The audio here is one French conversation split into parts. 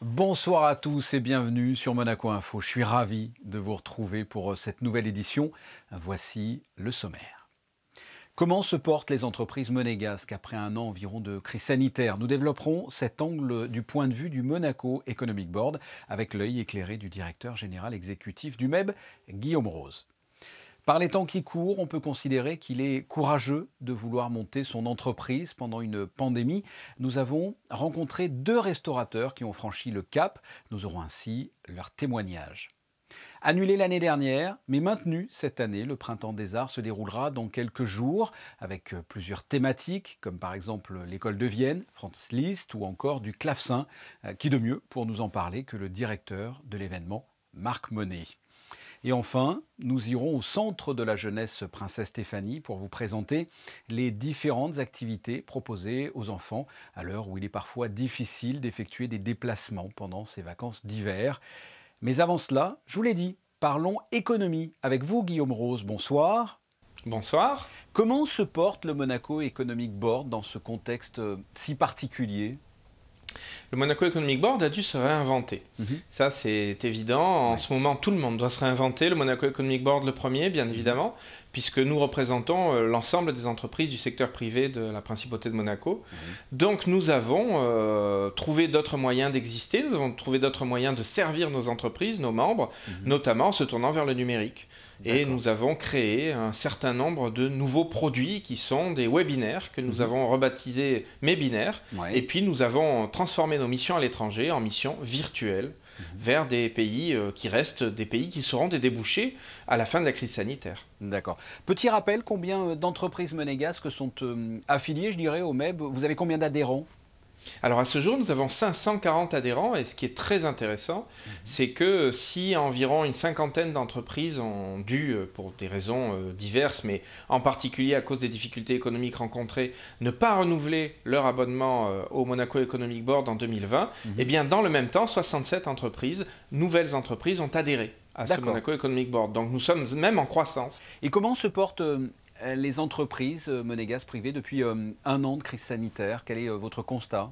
Bonsoir à tous et bienvenue sur Monaco Info. Je suis ravi de vous retrouver pour cette nouvelle édition. Voici le sommaire. Comment se portent les entreprises monégasques après un an environ de crise sanitaire? Nous développerons cet angle du point de vue du Monaco Economic Board avec l'œil éclairé du directeur général exécutif du MEB, Guillaume Rose. Par les temps qui courent, on peut considérer qu'il est courageux de vouloir monter son entreprise pendant une pandémie. Nous avons rencontré 2 restaurateurs qui ont franchi le cap. Nous aurons ainsi leur témoignage. Annulé l'année dernière, mais maintenu cette année, le Printemps des Arts se déroulera dans quelques jours avec plusieurs thématiques, comme par exemple l'école de Vienne, Franz Liszt ou encore du clavecin. Qui de mieux pour nous en parler que le directeur de l'événement, Marc Monet. Et enfin, nous irons au centre de la jeunesse Princesse Stéphanie pour vous présenter les différentes activités proposées aux enfants à l'heure où il est parfois difficile d'effectuer des déplacements pendant ces vacances d'hiver. Mais avant cela, je vous l'ai dit, parlons économie avec vous Guillaume Rose. Bonsoir. Bonsoir. Comment se porte le Monaco Economic Board dans ce contexte si particulier ? Le Monaco Economic Board a dû se réinventer. Ça, c'est évident. En ce moment, tout le monde doit se réinventer. Le Monaco Economic Board, le premier, bien évidemment, puisque nous représentons l'ensemble des entreprises du secteur privé de la Principauté de Monaco. Donc, nous avons trouvé d'autres moyens d'exister. Nous avons trouvé d'autres moyens de servir nos entreprises, nos membres, notamment en se tournant vers le numérique. Et nous avons créé un certain nombre de nouveaux produits qui sont des webinaires que nous avons rebaptisés Mébinaires. Et puis nous avons transformé nos missions à l'étranger en missions virtuelles vers des pays qui restent des pays qui seront des débouchés à la fin de la crise sanitaire. D'accord. Petit rappel, combien d'entreprises monégasques sont affiliées, je dirais, au MEB? Vous avez combien d'adhérents? Alors à ce jour, nous avons 540 adhérents et ce qui est très intéressant, c'est que si environ une cinquantaine d'entreprises ont dû, pour des raisons diverses, mais en particulier à cause des difficultés économiques rencontrées, ne pas renouveler leur abonnement au Monaco Economic Board en 2020, eh bien dans le même temps, 67 entreprises, nouvelles entreprises, ont adhéré à ce Monaco Economic Board. Donc nous sommes même en croissance. Et comment se portent les entreprises monégasques privées depuis un an de crise sanitaire? Quel est votre constat?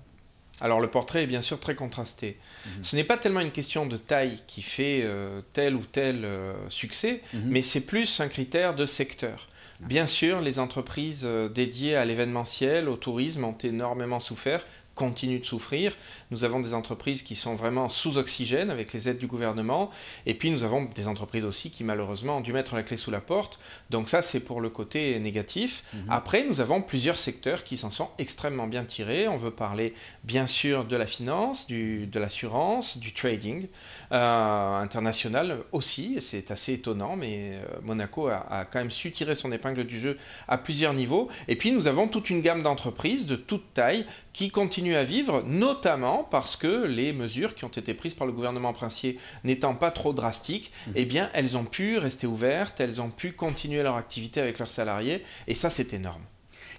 Alors le portrait est bien sûr très contrasté. Ce n'est pas tellement une question de taille qui fait tel ou tel succès, mais c'est plus un critère de secteur. Bien sûr, les entreprises dédiées à l'événementiel, au tourisme ont énormément souffert, continuent de souffrir. Nous avons des entreprises qui sont vraiment sous oxygène avec les aides du gouvernement. Et puis nous avons des entreprises aussi qui malheureusement ont dû mettre la clé sous la porte. Donc ça, c'est pour le côté négatif. Après, nous avons plusieurs secteurs qui s'en sont extrêmement bien tirés. On veut parler bien sûr de la finance, de l'assurance, du trading international aussi. C'est assez étonnant, mais Monaco a quand même su tirer son épingle du jeu à plusieurs niveaux. Et puis nous avons toute une gamme d'entreprises de toute taille qui continuent à vivre, notamment parce que les mesures qui ont été prises par le gouvernement princier n'étant pas trop drastiques, eh bien, elles ont pu rester ouvertes, elles ont pu continuer leur activité avec leurs salariés, et ça, c'est énorme.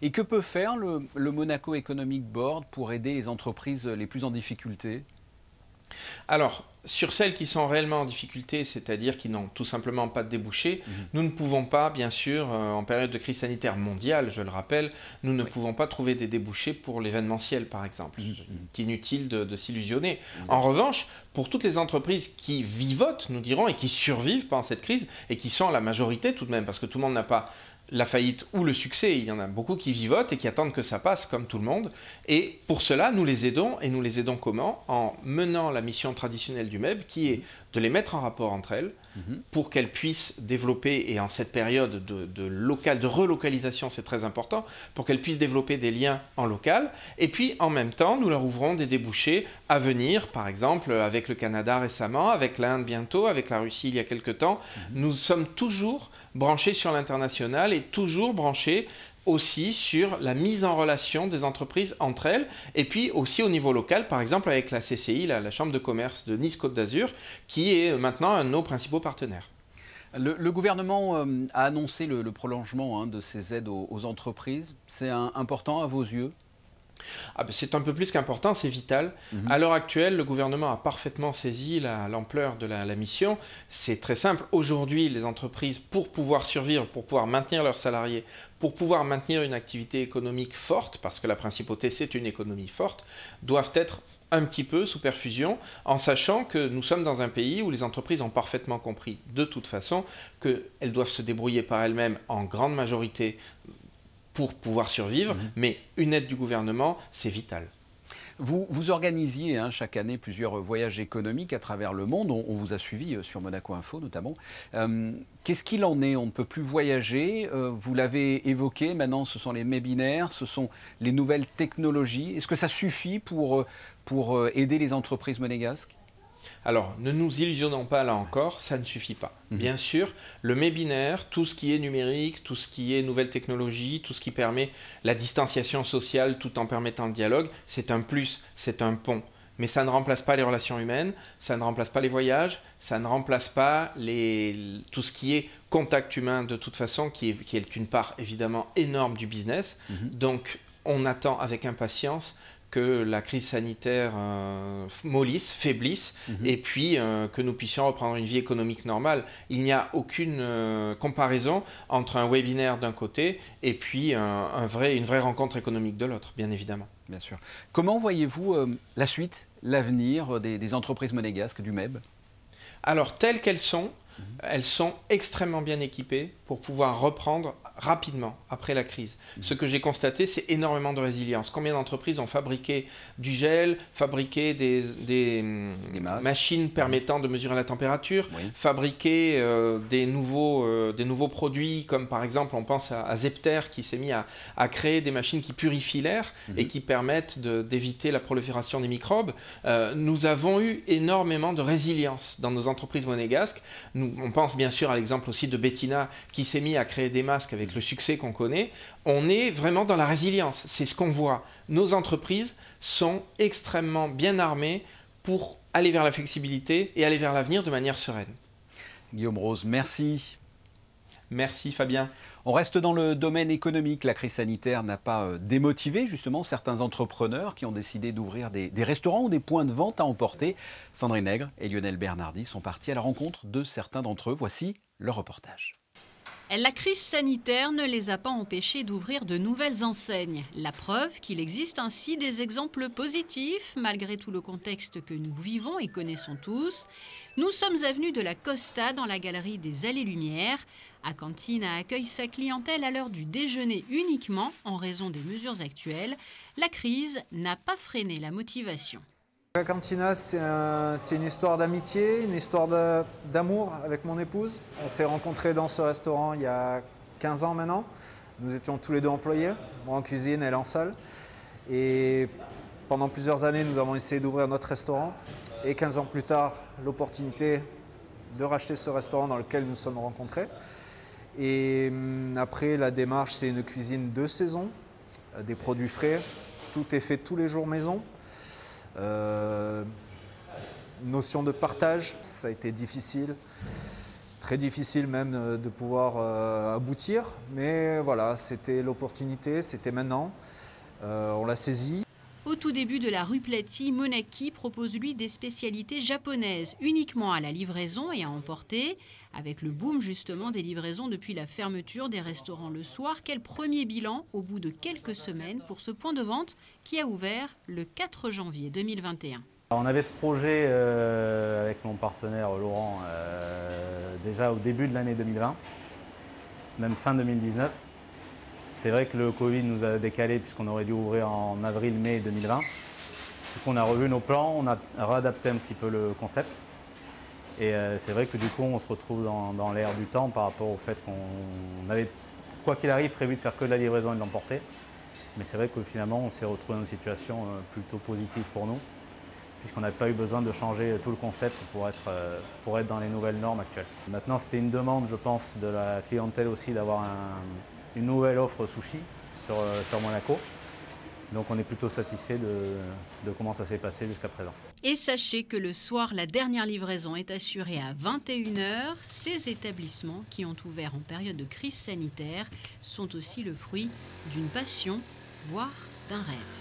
Et que peut faire le Monaco Economic Board pour aider les entreprises les plus en difficulté? Alors, sur celles qui sont réellement en difficulté, c'est-à-dire qui n'ont tout simplement pas de débouchés, nous ne pouvons pas, bien sûr, en période de crise sanitaire mondiale, je le rappelle, nous ne pouvons pas trouver des débouchés pour l'événementiel, par exemple. C'est inutile de s'illusionner. En revanche, pour toutes les entreprises qui vivotent, nous dirons, et qui survivent pendant cette crise, et qui sont la majorité tout de même, parce que tout le monde n'a pas la faillite ou le succès, il y en a beaucoup qui vivotent et qui attendent que ça passe comme tout le monde. Et pour cela, nous les aidons. Et nous les aidons comment? En menant la mission traditionnelle du MEB, qui est de les mettre en rapport entre elles, pour qu'elles puissent développer, et en cette période de relocalisation, c'est très important, pour qu'elles puissent développer des liens en local. Et puis, en même temps, nous leur ouvrons des débouchés à venir, par exemple, avec le Canada récemment, avec l'Inde bientôt, avec la Russie il y a quelque temps. Nous sommes toujours branchés sur l'international et toujours branchés aussi sur la mise en relation des entreprises entre elles, et puis aussi au niveau local, par exemple avec la CCI, la Chambre de commerce de Nice-Côte d'Azur, qui est maintenant un de nos principaux partenaires. Le gouvernement a annoncé le prolongement de ces aides aux entreprises. C'est important à vos yeux? Ah ben c'est un peu plus qu'important, c'est vital. À l'heure actuelle, le gouvernement a parfaitement saisi l'ampleur de la mission. C'est très simple. Aujourd'hui, les entreprises, pour pouvoir survivre, pour pouvoir maintenir leurs salariés, pour pouvoir maintenir une activité économique forte, parce que la principauté c'est une économie forte, doivent être un petit peu sous perfusion, en sachant que nous sommes dans un pays où les entreprises ont parfaitement compris de toute façon qu'elles doivent se débrouiller par elles-mêmes en grande majorité pour pouvoir survivre, mais une aide du gouvernement, c'est vital. Vous organisiez chaque année plusieurs voyages économiques à travers le monde. On vous a suivi sur Monaco Info notamment. Qu'est-ce qu'il en est? On ne peut plus voyager. Vous l'avez évoqué, maintenant ce sont les webinaires, ce sont les nouvelles technologies. Est-ce que ça suffit pour aider les entreprises monégasques? Alors, ne nous illusionnons pas là encore, ça ne suffit pas. Bien sûr, le webinaire, tout ce qui est numérique, tout ce qui est nouvelles technologies, tout ce qui permet la distanciation sociale tout en permettant le dialogue, c'est un plus, c'est un pont. Mais ça ne remplace pas les relations humaines, ça ne remplace pas les voyages, ça ne remplace pas tout ce qui est contact humain de toute façon, qui est une part évidemment énorme du business. Donc, on attend avec impatience que la crise sanitaire mollisse, faiblisse, et puis que nous puissions reprendre une vie économique normale. Il n'y a aucune comparaison entre un webinaire d'un côté et puis une vraie rencontre économique de l'autre, bien évidemment. Bien sûr. Comment voyez-vous la suite, l'avenir des entreprises monégasques, du MEB? Alors, telles qu'elles sont extrêmement bien équipées pour pouvoir reprendre rapidement après la crise. Ce que j'ai constaté, c'est énormément de résilience. Combien d'entreprises ont fabriqué du gel, fabriqué des machines permettant de mesurer la température, fabriqué des nouveaux produits, comme par exemple, on pense à Zepter qui s'est mis à créer des machines qui purifient l'air et qui permettent d'éviter la prolifération des microbes. Nous avons eu énormément de résilience dans nos entreprises monégasques. On pense bien sûr à l'exemple aussi de Bettina qui s'est mis à créer des masques avec le succès qu'on connaît. On est vraiment dans la résilience, c'est ce qu'on voit. Nos entreprises sont extrêmement bien armées pour aller vers la flexibilité et aller vers l'avenir de manière sereine. Guillaume Rose, merci. Merci Fabien. On reste dans le domaine économique. La crise sanitaire n'a pas démotivé justement certains entrepreneurs qui ont décidé d'ouvrir des restaurants ou des points de vente à emporter. Sandrine Nègre et Lionel Bernardi sont partis à la rencontre de certains d'entre eux. Voici leur reportage. La crise sanitaire ne les a pas empêchés d'ouvrir de nouvelles enseignes. La preuve qu'il existe ainsi des exemples positifs, malgré tout le contexte que nous vivons et connaissons tous. Nous sommes avenue de la Costa, dans la galerie des Allées-Lumière. Acantina accueille sa clientèle à l'heure du déjeuner uniquement en raison des mesures actuelles. La crise n'a pas freiné la motivation. Acantina, c'est une histoire d'amitié, une histoire d'amour avec mon épouse. On s'est rencontrés dans ce restaurant il y a 15 ans maintenant. Nous étions tous les deux employés, moi en cuisine, elle en salle. Et pendant plusieurs années, nous avons essayé d'ouvrir notre restaurant. Et 15 ans plus tard, l'opportunité de racheter ce restaurant dans lequel nous sommes rencontrés. Et après, la démarche, c'est une cuisine de saison, des produits frais. Tout est fait tous les jours maison. Notion de partage, ça a été difficile, très difficile même de pouvoir aboutir, mais voilà, c'était l'opportunité, c'était maintenant, on l'a saisi. Au tout début de la rue Platy, Monaki propose lui des spécialités japonaises, uniquement à la livraison et à emporter. Avec le boom justement des livraisons depuis la fermeture des restaurants le soir, quel premier bilan au bout de quelques semaines pour ce point de vente qui a ouvert le 4 janvier 2021. On avait ce projet avec mon partenaire Laurent déjà au début de l'année 2020, même fin 2019. C'est vrai que le Covid nous a décalé puisqu'on aurait dû ouvrir en avril-mai 2020. Donc on a revu nos plans, on a réadapté un petit peu le concept. Et c'est vrai que du coup on se retrouve dans l'air du temps par rapport au fait qu'on avait, quoi qu'il arrive, prévu de faire que de la livraison et de l'emporter. Mais c'est vrai que finalement on s'est retrouvé dans une situation plutôt positive pour nous, puisqu'on n'a pas eu besoin de changer tout le concept pour être dans les nouvelles normes actuelles. Maintenant c'était une demande, je pense, de la clientèle aussi d'avoir une nouvelle offre sushi sur Monaco. Donc on est plutôt satisfait de comment ça s'est passé jusqu'à présent. Et sachez que le soir, la dernière livraison est assurée à 21 h. Ces établissements qui ont ouvert en période de crise sanitaire sont aussi le fruit d'une passion, voire d'un rêve.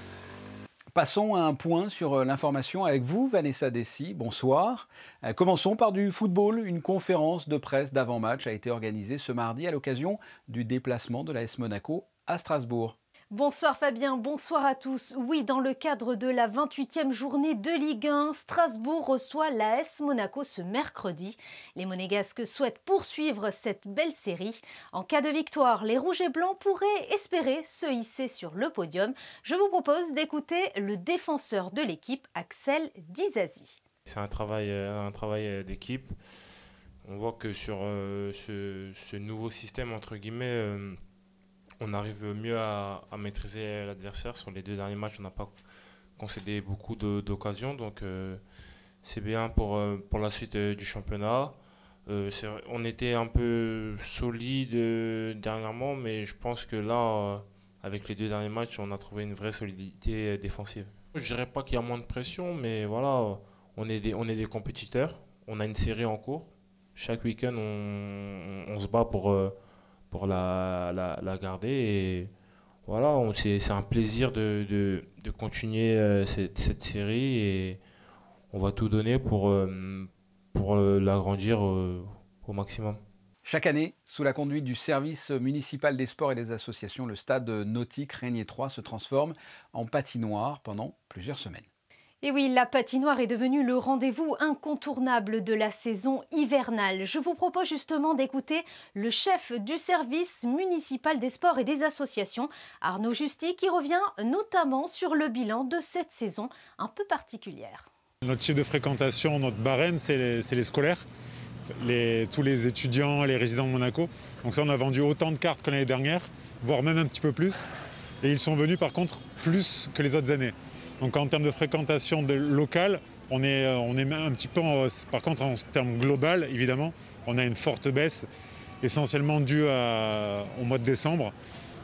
Passons à un point sur l'information avec vous, Vanessa Dessy. Bonsoir. Commençons par du football. Une conférence de presse d'avant-match a été organisée ce mardi à l'occasion du déplacement de l'AS Monaco à Strasbourg. Bonsoir Fabien, bonsoir à tous. Oui, dans le cadre de la 28e journée de Ligue 1, Strasbourg reçoit l'AS Monaco ce mercredi. Les Monégasques souhaitent poursuivre cette belle série. En cas de victoire, les Rouges et Blancs pourraient espérer se hisser sur le podium. Je vous propose d'écouter le défenseur de l'équipe, Axel Disasi. C'est un travail d'équipe. On voit que sur ce nouveau système, entre guillemets, on arrive mieux à maîtriser l'adversaire. Sur les 2 derniers matchs, on n'a pas concédé beaucoup d'occasions. Donc c'est bien pour la suite du championnat. On était un peu solide dernièrement, mais je pense que là, avec les 2 derniers matchs, on a trouvé une vraie solidité défensive. Je ne dirais pas qu'il y a moins de pression, mais voilà, on est des compétiteurs. On a une série en cours. Chaque week-end, on se bat pour la garder, et voilà, c'est un plaisir de continuer cette série, et on va tout donner pour l'agrandir au maximum. Chaque année, sous la conduite du service municipal des sports et des associations, le stade nautique Régnier 3 se transforme en patinoire pendant plusieurs semaines. Et oui, la patinoire est devenue le rendez-vous incontournable de la saison hivernale. Je vous propose justement d'écouter le chef du service municipal des sports et des associations, Arnaud Justy, qui revient notamment sur le bilan de cette saison un peu particulière. Notre chiffre de fréquentation, notre barème, c'est les scolaires, tous les étudiants, les résidents de Monaco. Donc ça, on a vendu autant de cartes que l'année dernière, voire même un petit peu plus. Et ils sont venus par contre plus que les autres années. Donc en termes de fréquentation locale, on est un petit peu, par contre en termes global, évidemment, on a une forte baisse, essentiellement due au mois de décembre,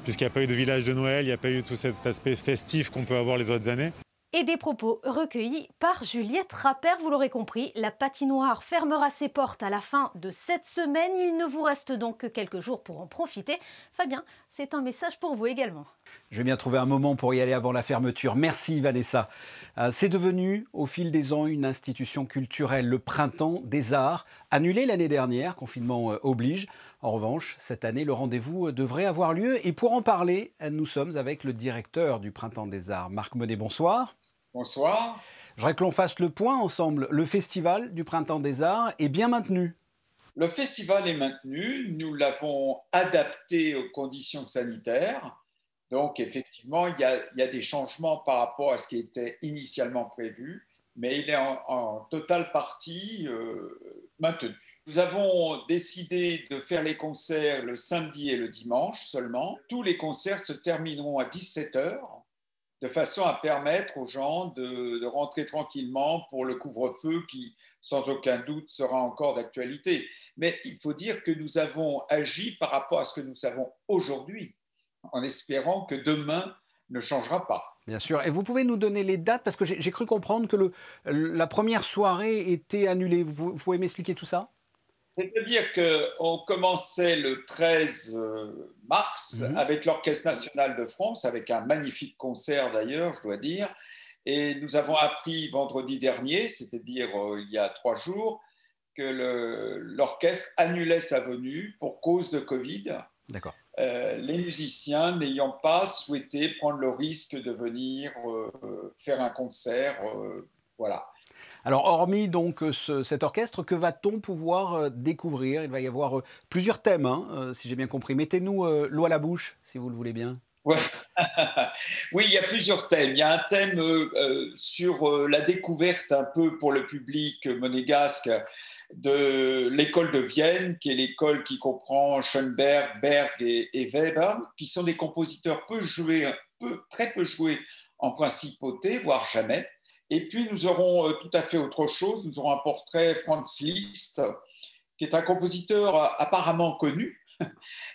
puisqu'il n'y a pas eu de village de Noël, il n'y a pas eu tout cet aspect festif qu'on peut avoir les autres années. Et des propos recueillis par Juliette Rappert, vous l'aurez compris, la patinoire fermera ses portes à la fin de cette semaine. Il ne vous reste donc que quelques jours pour en profiter. Fabien, c'est un message pour vous également. Je vais bien trouver un moment pour y aller avant la fermeture. Merci Vanessa. C'est devenu au fil des ans une institution culturelle, le Printemps des Arts, annulé l'année dernière, confinement oblige. En revanche, cette année, le rendez-vous devrait avoir lieu. Et pour en parler, nous sommes avec le directeur du Printemps des Arts, Marc Monet. Bonsoir. Bonsoir. Je voudrais que l'on fasse le point ensemble. Le festival du Printemps des Arts est bien maintenu. Le festival est maintenu. Nous l'avons adapté aux conditions sanitaires. Donc, effectivement, il y a des changements par rapport à ce qui était initialement prévu, mais il est en totale partie maintenu. Nous avons décidé de faire les concerts le samedi et le dimanche seulement. Tous les concerts se termineront à 17h, de façon à permettre aux gens de rentrer tranquillement pour le couvre-feu qui, sans aucun doute, sera encore d'actualité. Mais il faut dire que nous avons agi par rapport à ce que nous savons aujourd'hui, en espérant que demain ne changera pas. Bien sûr. Et vous pouvez nous donner les dates, parce que j'ai cru comprendre que la première soirée était annulée. Vous pouvez m'expliquer tout ça ? C'est-à-dire qu'on commençait le 13 mars avec l'Orchestre national de France, avec un magnifique concert d'ailleurs, je dois dire. Et nous avons appris vendredi dernier, c'est-à-dire il y a 3 jours, que l'orchestre annulait sa venue pour cause de Covid. D'accord. Les musiciens n'ayant pas souhaité prendre le risque de venir faire un concert. Voilà. Alors, hormis donc cet orchestre, que va-t-on pouvoir découvrir ? Il va y avoir plusieurs thèmes, si j'ai bien compris. Mettez-nous l'eau à la bouche, si vous le voulez bien. Ouais. Oui, il y a plusieurs thèmes. Il y a un thème sur la découverte un peu pour le public monégasque de l'école de Vienne, qui est l'école qui comprend Schoenberg, Berg et Weber, qui sont des compositeurs très peu joués en principauté, voire jamais. Et puis nous aurons tout à fait autre chose. Nous aurons un portrait Franz Liszt, qui est un compositeur apparemment connu,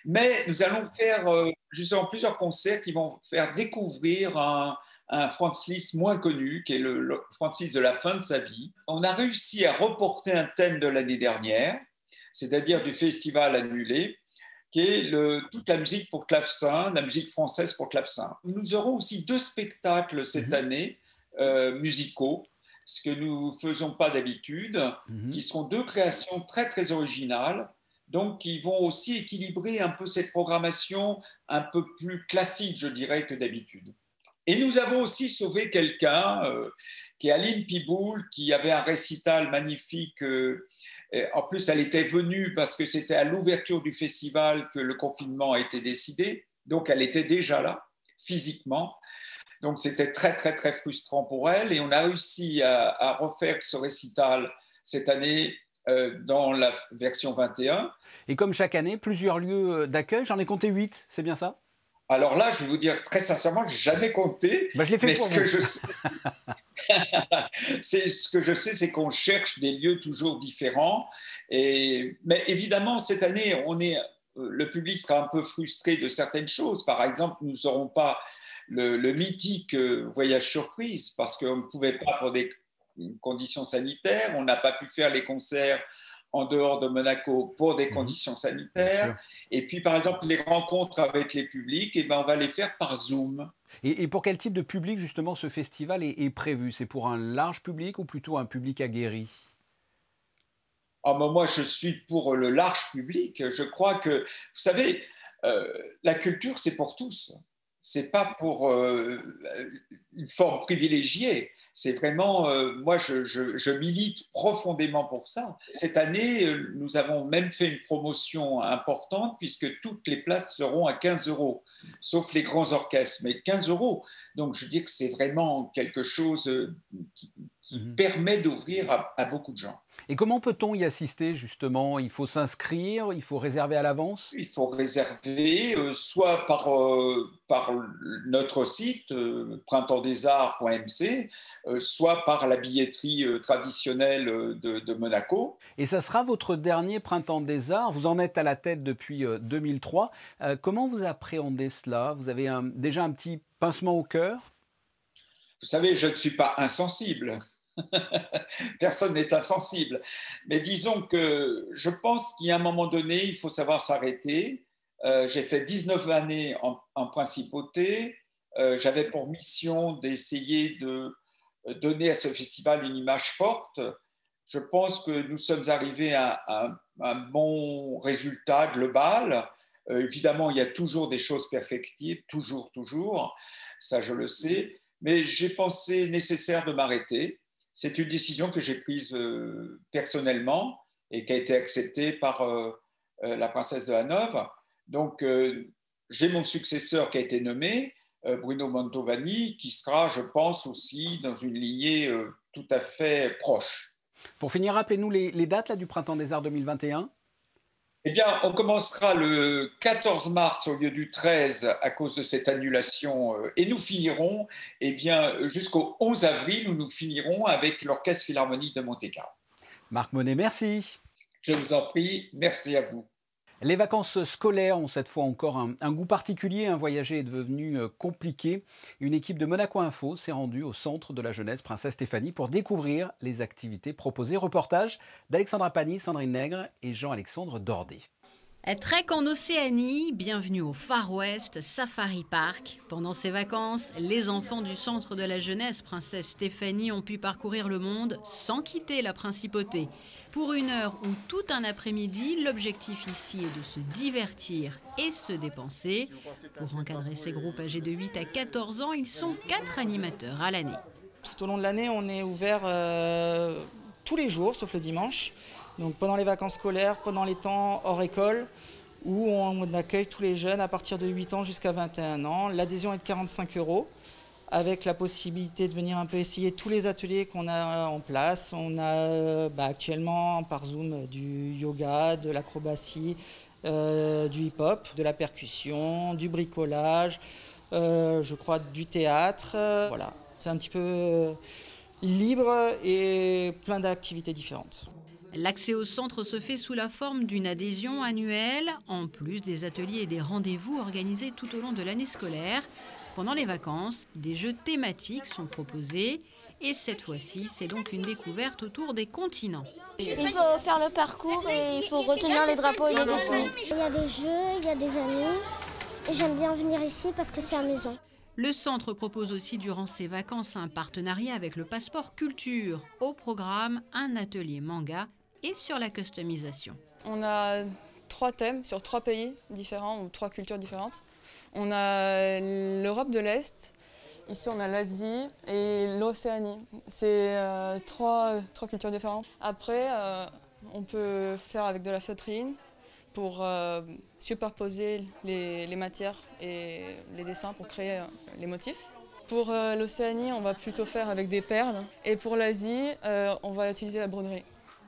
mais nous allons faire justement plusieurs concerts qui vont faire découvrir un Franz Liszt moins connu, qui est le Franz Liszt de la fin de sa vie. On a réussi à reporter un thème de l'année dernière, c'est-à-dire du festival annulé, qui est toute la musique pour clavecin, la musique française pour clavecin. Nous aurons aussi 2 spectacles cette année, musicaux, ce que nous ne faisons pas d'habitude, qui seront 2 créations très, très originales, donc qui vont aussi équilibrer un peu cette programmation un peu plus classique, je dirais, que d'habitude. Et nous avons aussi sauvé quelqu'un, qui est Aline Piboul, qui avait un récital magnifique. En plus, elle était venue parce que c'était à l'ouverture du festival que le confinement a été décidé, donc elle était déjà là, physiquement. Donc c'était très, très, très frustrant pour elle. Et on a réussi à refaire ce récital cette année dans la version 21. Et comme chaque année, plusieurs lieux d'accueil, j'en ai compté 8, c'est bien ça? Alors là, je vais vous dire très sincèrement, je n'ai jamais compté. Je l'ai fait pour vous. Ce que je sais, c'est qu'on cherche des lieux toujours différents. Mais évidemment, cette année, le public sera un peu frustré de certaines choses. Par exemple, nous n'aurons pas le mythique voyage surprise parce qu'on ne pouvait pas pour des conditions sanitaires. On n'a pas pu faire les concerts en dehors de Monaco pour des conditions sanitaires. Et puis, par exemple, les rencontres avec les publics, on va les faire par Zoom. Et pour quel type de public, justement, ce festival est prévu? C'est pour un large public ou plutôt un public aguerri? Moi, je suis pour le large public. Je crois que, vous savez, la culture, c'est pour tous. Ce n'est pas pour une forme privilégiée. C'est vraiment, moi, je milite profondément pour ça. Cette année, nous avons même fait une promotion importante puisque toutes les places seront à 15 €, sauf les grands orchestres, mais 15 €. Donc, je veux dire que c'est vraiment quelque chose qui permet d'ouvrir à beaucoup de gens. Et comment peut-on y assister, justement? Il faut s'inscrire, il faut réserver à l'avance? Il faut réserver, soit par notre site, printemps-des-arts.mc, soit par la billetterie traditionnelle de Monaco. Et ça sera votre dernier Printemps des Arts. Vous en êtes à la tête depuis 2003. Comment vous appréhendez cela? Vous avez déjà un petit pincement au cœur? Vous savez, je ne suis pas insensible. Personne n'est insensible. Mais disons que je pense qu'à un moment donné, il faut savoir s'arrêter. J'ai fait 19 années en principauté. J'avais pour mission d'essayer de donner à ce festival une image forte. Je pense que nous sommes arrivés à un bon résultat global. Évidemment, il y a toujours des choses perfectibles, toujours, ça je le sais. Mais j'ai pensé nécessaire de m'arrêter. C'est une décision que j'ai prise personnellement et qui a été acceptée par la princesse de Hanovre. Donc, j'ai mon successeur qui a été nommé, Bruno Mantovani, qui sera, je pense, aussi dans une lignée tout à fait proche. Pour finir, rappelez-nous les dates là, du Printemps des Arts 2021. Eh bien, on commencera le 14 mars au lieu du 13 à cause de cette annulation et nous finirons, eh bien, jusqu'au 11 avril où nous finirons avec l'Orchestre Philharmonique de Monte-Carlo. Marc Monet, merci. Je vous en prie, merci à vous. Les vacances scolaires ont cette fois encore un goût particulier. Voyager est devenu compliqué. Une équipe de Monaco Info s'est rendue au centre de la jeunesse Princesse Stéphanie pour découvrir les activités proposées. Reportage d'Alexandra Pani, Sandrine Nègre et Jean-Alexandre Dordet. Trek en Océanie, bienvenue au Far West Safari Park. Pendant ces vacances, les enfants du centre de la jeunesse Princesse Stéphanie ont pu parcourir le monde sans quitter la principauté. Pour une heure ou tout un après-midi, l'objectif ici est de se divertir et se dépenser. Pour encadrer ces groupes âgés de 8 à 14 ans, ils sont 4 animateurs à l'année. Tout au long de l'année, on est ouvert tous les jours, sauf le dimanche. Donc pendant les vacances scolaires, pendant les temps hors école, où on accueille tous les jeunes à partir de 8 ans jusqu'à 21 ans. L'adhésion est de 45 €, avec la possibilité de venir un peu essayer tous les ateliers qu'on a en place. On a actuellement par Zoom du yoga, de l'acrobatie, du hip-hop, de la percussion, du bricolage, je crois du théâtre. Voilà, c'est un petit peu libre et plein d'activités différentes. L'accès au centre se fait sous la forme d'une adhésion annuelle, en plus des ateliers et des rendez-vous organisés tout au long de l'année scolaire. Pendant les vacances, des jeux thématiques sont proposés et cette fois-ci, c'est donc une découverte autour des continents. Il faut faire le parcours et il faut retenir les drapeaux et les dessiner. Il y a des jeux, il y a des amis et j'aime bien venir ici parce que c'est amusant. Le centre propose aussi durant ses vacances un partenariat avec le Passeport Culture. Au programme, un atelier manga et sur la customisation. On a 3 thèmes sur 3 pays différents ou 3 cultures différentes. On a l'Europe de l'Est, ici on a l'Asie et l'Océanie. C'est 3 cultures différentes. Après, on peut faire avec de la feutrine pour superposer les matières et les dessins pour créer les motifs. Pour l'Océanie, on va plutôt faire avec des perles. Et pour l'Asie, on va utiliser la broderie.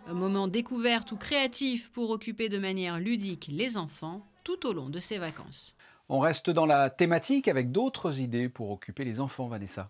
Un moment découverte ou créatif pour occuper de manière ludique les enfants tout au long de ces vacances. On reste dans la thématique avec d'autres idées pour occuper les enfants, Vanessa.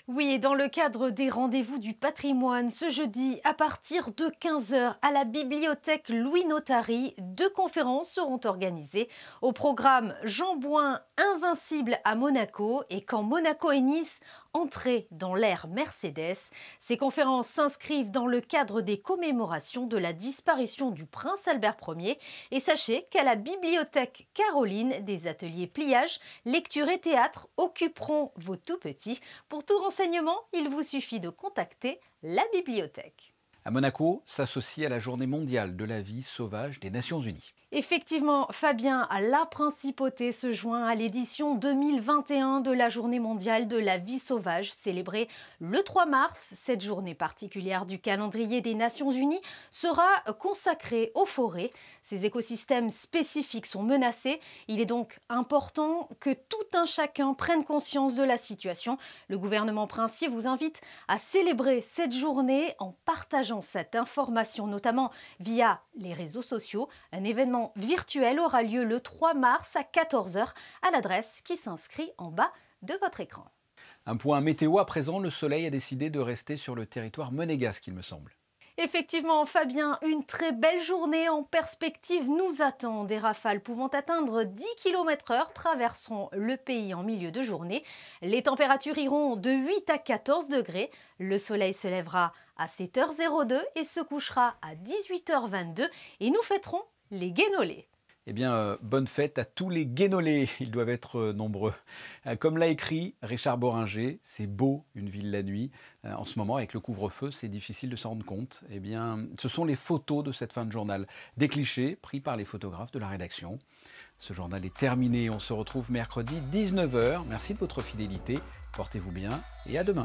Oui, et dans le cadre des rendez-vous du patrimoine, ce jeudi, à partir de 15h, à la bibliothèque Louis Notary, 2 conférences seront organisées. Au programme Jean Bouin, invincible à Monaco, et quand Monaco et Nice entraient dans l'ère Mercedes. Ces conférences s'inscrivent dans le cadre des commémorations de la disparition du prince Albert Ier. Et sachez qu'à la bibliothèque Caroline, des ateliers pliage, lecture et théâtre occuperont vos tout-petits. Pour tout renseignement, il vous suffit de contacter la bibliothèque. À Monaco, s'associe à la Journée mondiale de la vie sauvage des Nations Unies. Effectivement, Fabien, la principauté se joint à l'édition 2021 de la Journée mondiale de la vie sauvage, célébrée le 3 mars. Cette journée particulière du calendrier des Nations Unies sera consacrée aux forêts. Ces écosystèmes spécifiques sont menacés. Il est donc important que tout un chacun prenne conscience de la situation. Le gouvernement princier vous invite à célébrer cette journée en partageant cette information, notamment via les réseaux sociaux. Un événement virtuel aura lieu le 3 mars à 14h à l'adresse qui s'inscrit en bas de votre écran. Un point météo à présent, le soleil a décidé de rester sur le territoire monégasque, il me semble. Effectivement, Fabien, une très belle journée en perspective nous attend. Des rafales pouvant atteindre 10 km/h traverseront le pays en milieu de journée. Les températures iront de 8 à 14 degrés. Le soleil se lèvera à 7h02 et se couchera à 18h22. Et nous fêterons les guénolés. Eh bien, bonne fête à tous les guénolés, ils doivent être nombreux. Comme l'a écrit Richard Boringer, c'est beau une ville la nuit. En ce moment, avec le couvre-feu, c'est difficile de s'en rendre compte. Eh bien, ce sont les photos de cette fin de journal, des clichés pris par les photographes de la rédaction. Ce journal est terminé, on se retrouve mercredi 19h. Merci de votre fidélité, portez-vous bien et à demain.